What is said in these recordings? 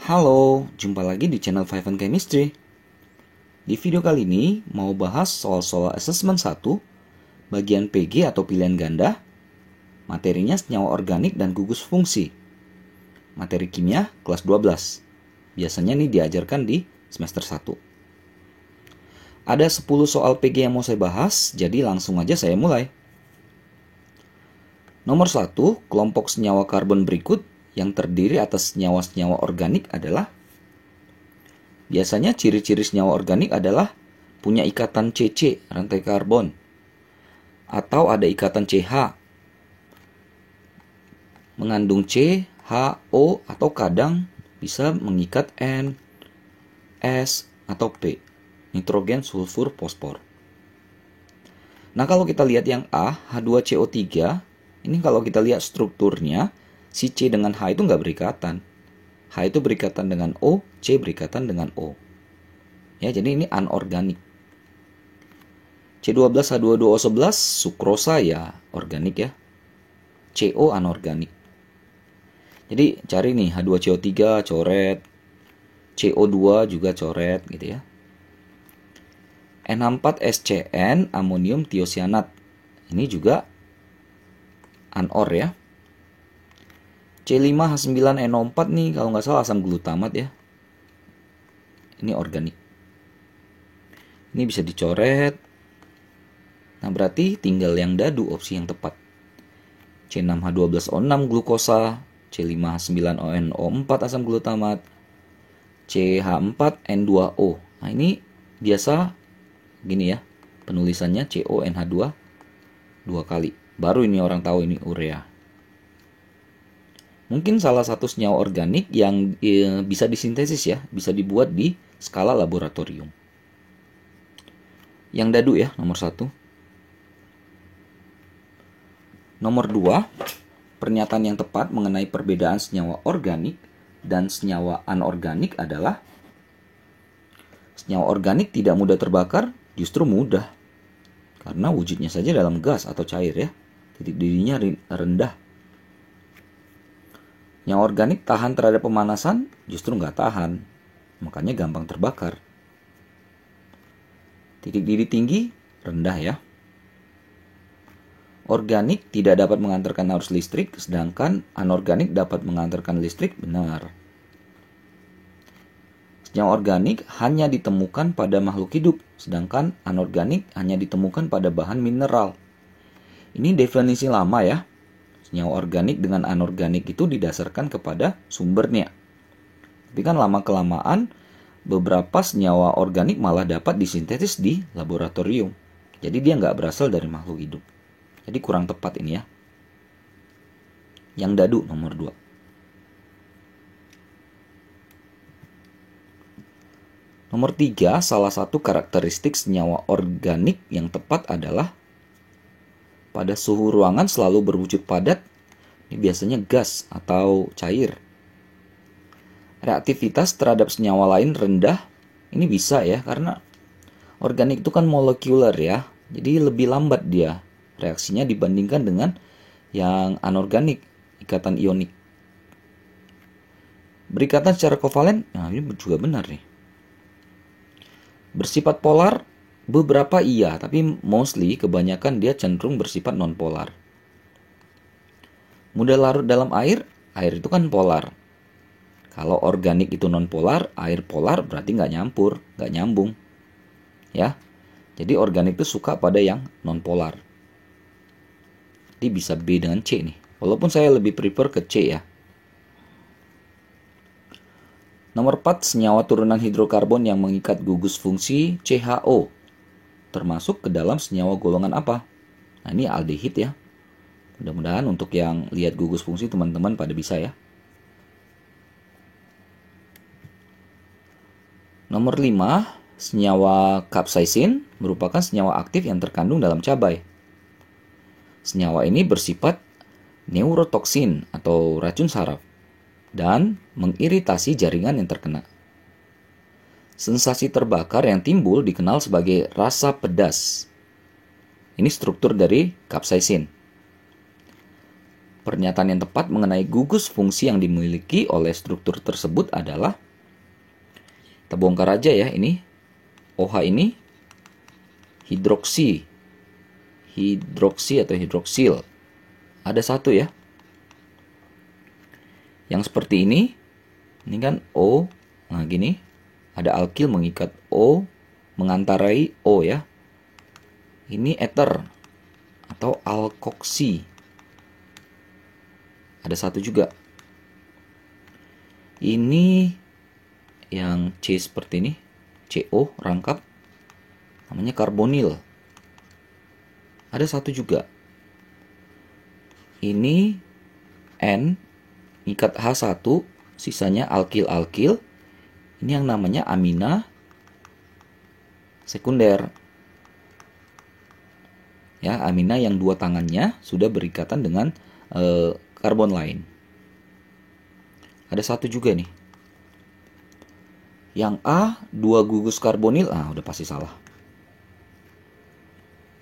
Halo, jumpa lagi di channel Five and Chemistry. Di video kali ini mau bahas soal-soal assessment 1, bagian PG atau pilihan ganda, materinya senyawa organik dan gugus fungsi. Materi kimia kelas 12. Biasanya nih diajarkan di semester 1. Ada 10 soal PG yang mau saya bahas, jadi langsung aja saya mulai. Nomor 1, kelompok senyawa karbon berikut yang terdiri atas senyawa-senyawa organik adalah, biasanya ciri-ciri senyawa organik adalah punya ikatan CC, rantai karbon, atau ada ikatan CH, mengandung C, H, O, atau kadang bisa mengikat N, S, atau P, nitrogen, sulfur, fosfor. Nah, kalau kita lihat yang A, H2CO3, ini kalau kita lihat strukturnya, si C dengan H itu nggak berikatan. H itu berikatan dengan O, C berikatan dengan O. Ya, jadi ini anorganik. C12H22O11 sukrosa ya organik ya. CO anorganik. Jadi cari nih H2CO3 coret, CO2 juga coret gitu ya. N4SCN amonium tiosianat. Ini juga anor ya. C5H9NO4 nih kalau nggak salah asam glutamat ya. Ini organik. Ini bisa dicoret. Nah, berarti tinggal yang dadu opsi yang tepat. C6H12O6 glukosa, C5H9NO4 asam glutamat, CH4N2O. Nah, ini biasa gini ya. Penulisannya CONH2 dua kali. Baru ini orang tahu ini urea. Mungkin salah satu senyawa organik yang bisa disintesis ya, bisa dibuat di skala laboratorium. Yang dadu ya, nomor 1. Nomor 2, pernyataan yang tepat mengenai perbedaan senyawa organik dan senyawa anorganik adalah, senyawa organik tidak mudah terbakar, justru mudah. Karena wujudnya saja dalam gas atau cair ya, titik didihnya rendah. Yang organik tahan terhadap pemanasan, justru nggak tahan. Makanya gampang terbakar. Titik didih tinggi, rendah ya. Organik tidak dapat mengantarkan arus listrik, sedangkan anorganik dapat mengantarkan listrik, benar. Senyawa organik hanya ditemukan pada makhluk hidup, sedangkan anorganik hanya ditemukan pada bahan mineral. Ini definisi lama ya. Senyawa organik dengan anorganik itu didasarkan kepada sumbernya. Tapi kan lama-kelamaan beberapa senyawa organik malah dapat disintesis di laboratorium. Jadi dia nggak berasal dari makhluk hidup. Jadi kurang tepat ini ya. Yang dadu nomor 2. Nomor 3, salah satu karakteristik senyawa organik yang tepat adalah pada suhu ruangan selalu berwujud padat, ini biasanya gas atau cair. Reaktivitas terhadap senyawa lain rendah, ini bisa ya, karena organik itu kan molekuler ya, jadi lebih lambat dia reaksinya dibandingkan dengan yang anorganik, ikatan ionik. Berikatan secara kovalen, nah ini juga benar nih. Bersifat polar, beberapa iya, tapi mostly kebanyakan dia cenderung bersifat non-polar. Mudah larut dalam air, air itu kan polar. Kalau organik itu non-polar, air polar berarti nggak nyampur, nggak nyambung. Ya, jadi organik itu suka pada yang non-polar. Jadi bisa B dengan C nih, walaupun saya lebih prefer ke C ya. Nomor 4, senyawa turunan hidrokarbon yang mengikat gugus fungsi CHO. Termasuk ke dalam senyawa golongan apa? Nah, ini aldehid ya. Mudah-mudahan untuk yang lihat gugus fungsi teman-teman pada bisa ya. Nomor 5, senyawa capsaicin merupakan senyawa aktif yang terkandung dalam cabai. Senyawa ini bersifat neurotoksin atau racun saraf dan mengiritasi jaringan yang terkena. Sensasi terbakar yang timbul dikenal sebagai rasa pedas. Ini struktur dari capsaicin. Pernyataan yang tepat mengenai gugus fungsi yang dimiliki oleh struktur tersebut adalah, kita bongkar aja ya, ini OH ini hidroksi atau hidroksil. Ada satu ya. Yang seperti ini kan O. Nah gini, ada alkil mengikat O, mengantarai O ya. Ini ether atau alkoksi. Ada satu juga. Ini yang C seperti ini, CO rangkap, namanya karbonil. Ada satu juga. Ini N ikat H1, sisanya alkil-alkil. Ini yang namanya amina sekunder. Ya, amina yang dua tangannya sudah berikatan dengan karbon lain. Ada satu juga nih. Yang A, 2 gugus karbonil, udah pasti salah.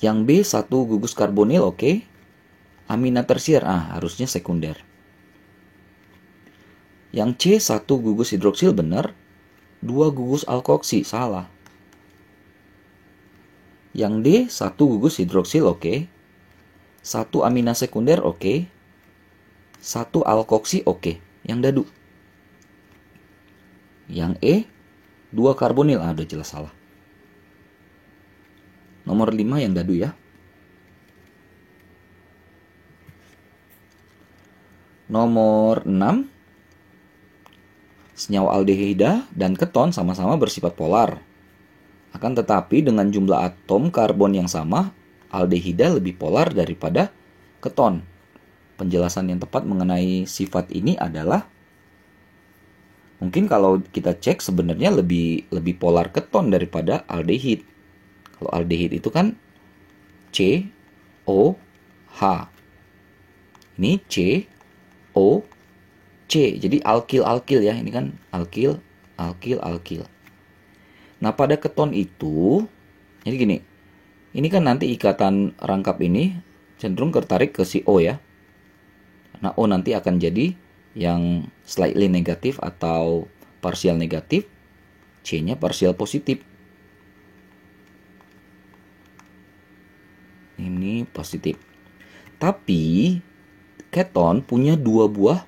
Yang B, 1 gugus karbonil, oke. Amina tersier, harusnya sekunder. Yang C, 1 gugus hidroksil, benar. 2 gugus alkoksi, salah. Yang D, 1 gugus hidroksil, oke. 1 amina sekunder, oke. 1 alkoksi, oke. Yang dadu. Yang E, 2 karbonil, udah jelas salah. Nomor 5 yang dadu ya. Nomor 6, senyawa aldehida dan keton sama-sama bersifat polar. Akan tetapi dengan jumlah atom karbon yang sama, aldehida lebih polar daripada keton. Penjelasan yang tepat mengenai sifat ini adalah, mungkin kalau kita cek sebenarnya lebih polar keton daripada aldehid. Kalau aldehid itu kan C, O, H. Ini C, O, C. Jadi alkil-alkil ya. Ini kan alkil, alkil, alkil. Nah, pada keton itu, jadi gini. Ini kan nanti ikatan rangkap ini cenderung tertarik ke si O ya. Nah, O nanti akan jadi yang slightly negatif atau parsial negatif. C-nya parsial positif. Ini positif. Tapi keton punya 2 buah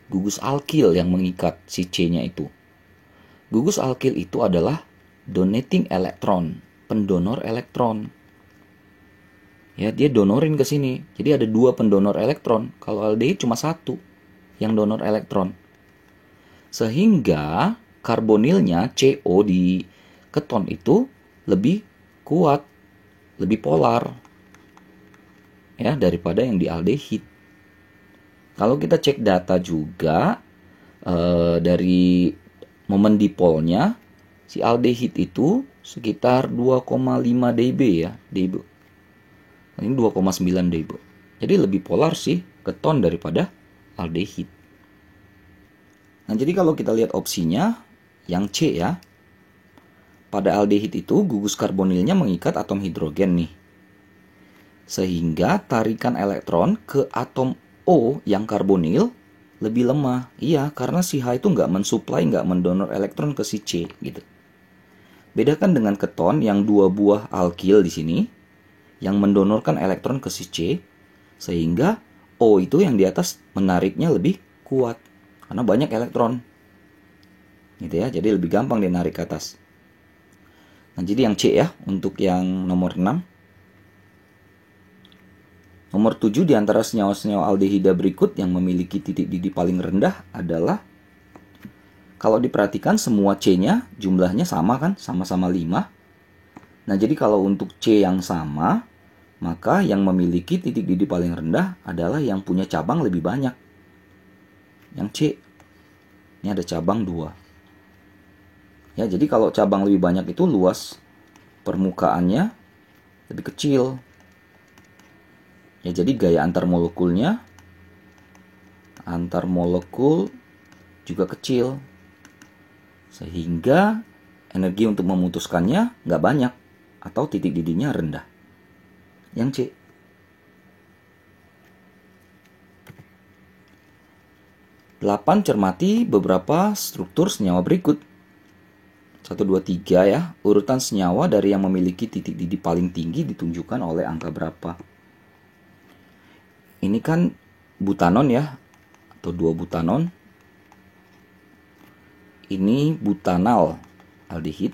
gugus alkil yang mengikat si C-nya itu. Gugus alkil itu adalah donating elektron, pendonor elektron. Ya, dia donorin ke sini. Jadi ada 2 pendonor elektron. Kalau aldehid cuma 1 yang donor elektron. Sehingga karbonilnya CO di keton itu lebih kuat, lebih polar ya daripada yang di aldehid. Kalau kita cek data juga dari momen dipolnya, si aldehid itu sekitar 2,5 dB ya, dB. Ini 2,9 dB. Jadi lebih polar sih keton daripada aldehid. Nah, jadi kalau kita lihat opsinya yang C ya. Pada aldehid itu gugus karbonilnya mengikat atom hidrogen nih. Sehingga tarikan elektron ke atom O yang karbonil lebih lemah. Iya, karena si H itu nggak mendonor elektron ke si C gitu. Bedakan dengan keton yang 2 buah alkil di sini yang mendonorkan elektron ke si C, sehingga O itu yang di atas menariknya lebih kuat karena banyak elektron. Gitu ya, jadi lebih gampang dia narik ke atas. Nah, jadi yang C ya untuk yang nomor 6. Nomor 7 di antara senyawa-senyawa aldehida berikut yang memiliki titik didih paling rendah adalah, kalau diperhatikan semua C-nya jumlahnya sama kan, sama-sama 5. Nah, jadi kalau untuk C yang sama, maka yang memiliki titik didih paling rendah adalah yang punya cabang lebih banyak. Yang C. Ini ada cabang 2. Ya, jadi kalau cabang lebih banyak itu luas permukaannya lebih kecil. Ya, jadi gaya antar molekul juga kecil. Sehingga energi untuk memutuskannya nggak banyak atau titik didihnya rendah. Yang C. 8. Cermati beberapa struktur senyawa berikut. 1, 2, 3 ya. Urutan senyawa dari yang memiliki titik didih paling tinggi ditunjukkan oleh angka berapa. Ini kan butanon ya, atau 2 butanon. Ini butanal aldehid.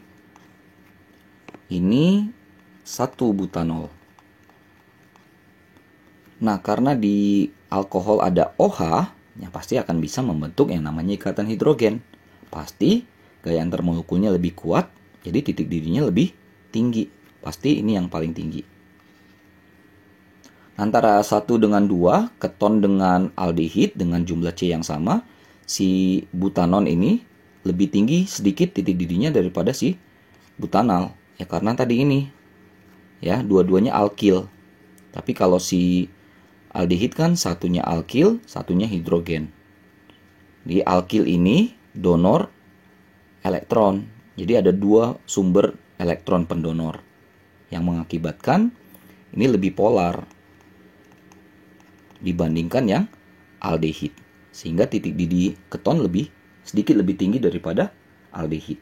Ini 1 butanol. Nah, karena di alkohol ada OH, ya pasti akan bisa membentuk yang namanya ikatan hidrogen. Pasti gaya antar molekulnya lebih kuat, jadi titik didihnya lebih tinggi. Pasti ini yang paling tinggi. Antara 1 dengan 2, keton dengan aldehid dengan jumlah C yang sama, si butanon ini lebih tinggi sedikit titik didihnya daripada si butanal. Ya karena tadi ini, ya dua-duanya alkil. Tapi kalau si aldehid kan satunya alkil, satunya hidrogen. Di alkil ini donor elektron. Jadi ada 2 sumber elektron pendonor yang mengakibatkan ini lebih polar dibandingkan yang aldehid. Sehingga titik didih keton sedikit lebih tinggi daripada aldehid.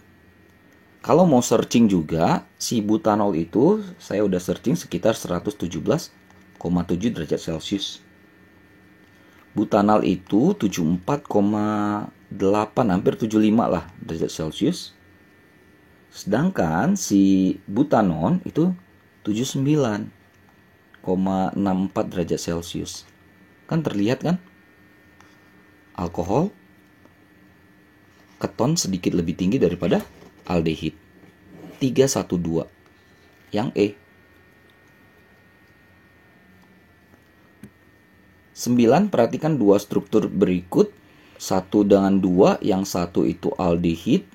Kalau mau searching juga, si butanol itu saya udah searching sekitar 117,7 derajat Celcius. Butanal itu 74,8, hampir 75 lah derajat Celcius. Sedangkan si butanon itu 79,64 derajat Celcius. Kan terlihat kan? Alkohol, keton sedikit lebih tinggi daripada aldehid. 312 yang E. 9. Perhatikan 2 struktur berikut. 1 dengan 2, yang satu itu aldehid,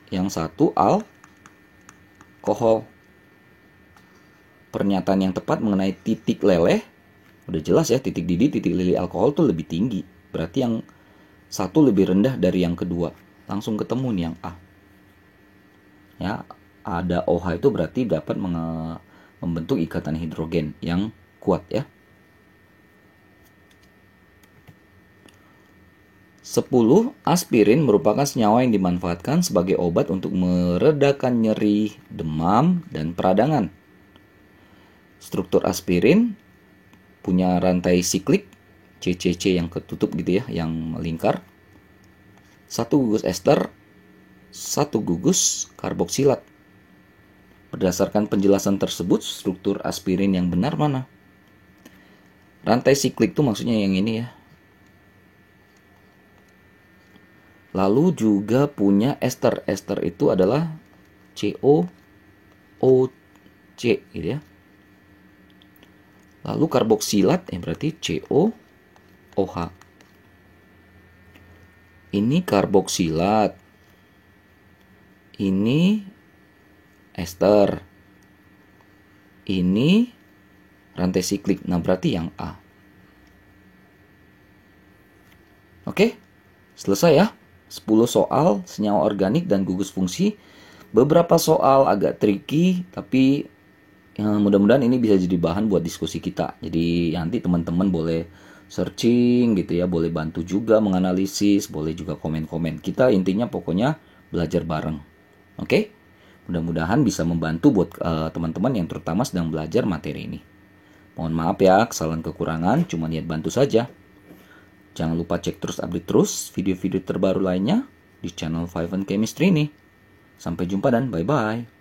yang satu alkohol. Pernyataan yang tepat mengenai titik leleh, udah jelas ya, titik didih, titik leleh alkohol tuh lebih tinggi. Berarti yang satu lebih rendah dari yang kedua. Langsung ketemu nih yang A. Ya, ada OH itu berarti dapat membentuk ikatan hidrogen yang kuat ya. 10. Aspirin merupakan senyawa yang dimanfaatkan sebagai obat untuk meredakan nyeri, demam, dan peradangan. Struktur aspirin punya rantai siklik CCC yang ketutup gitu ya, yang melingkar. 1 gugus ester, 1 gugus karboksilat. Berdasarkan penjelasan tersebut, struktur aspirin yang benar mana? Rantai siklik itu maksudnya yang ini ya. Lalu juga punya ester. Ester itu adalah COOC gitu ya. Lalu karboksilat berarti COOH. Ini karboksilat. Ini ester. Ini rantai siklik. Nah, berarti yang A. Oke, selesai ya. 10 soal senyawa organik dan gugus fungsi. Beberapa soal agak tricky, tapi mudah-mudahan ini bisa jadi bahan buat diskusi kita. Jadi nanti teman-teman boleh searching gitu ya, boleh bantu juga menganalisis, boleh juga komen-komen. Kita intinya pokoknya belajar bareng. Oke? Mudah-mudahan bisa membantu buat teman-teman yang terutama sedang belajar materi ini. Mohon maaf ya, kesalahan kekurangan, cuma niat bantu saja. Jangan lupa cek terus, update terus video-video terbaru lainnya di channel Five and Chemistry ini. Sampai jumpa dan bye-bye.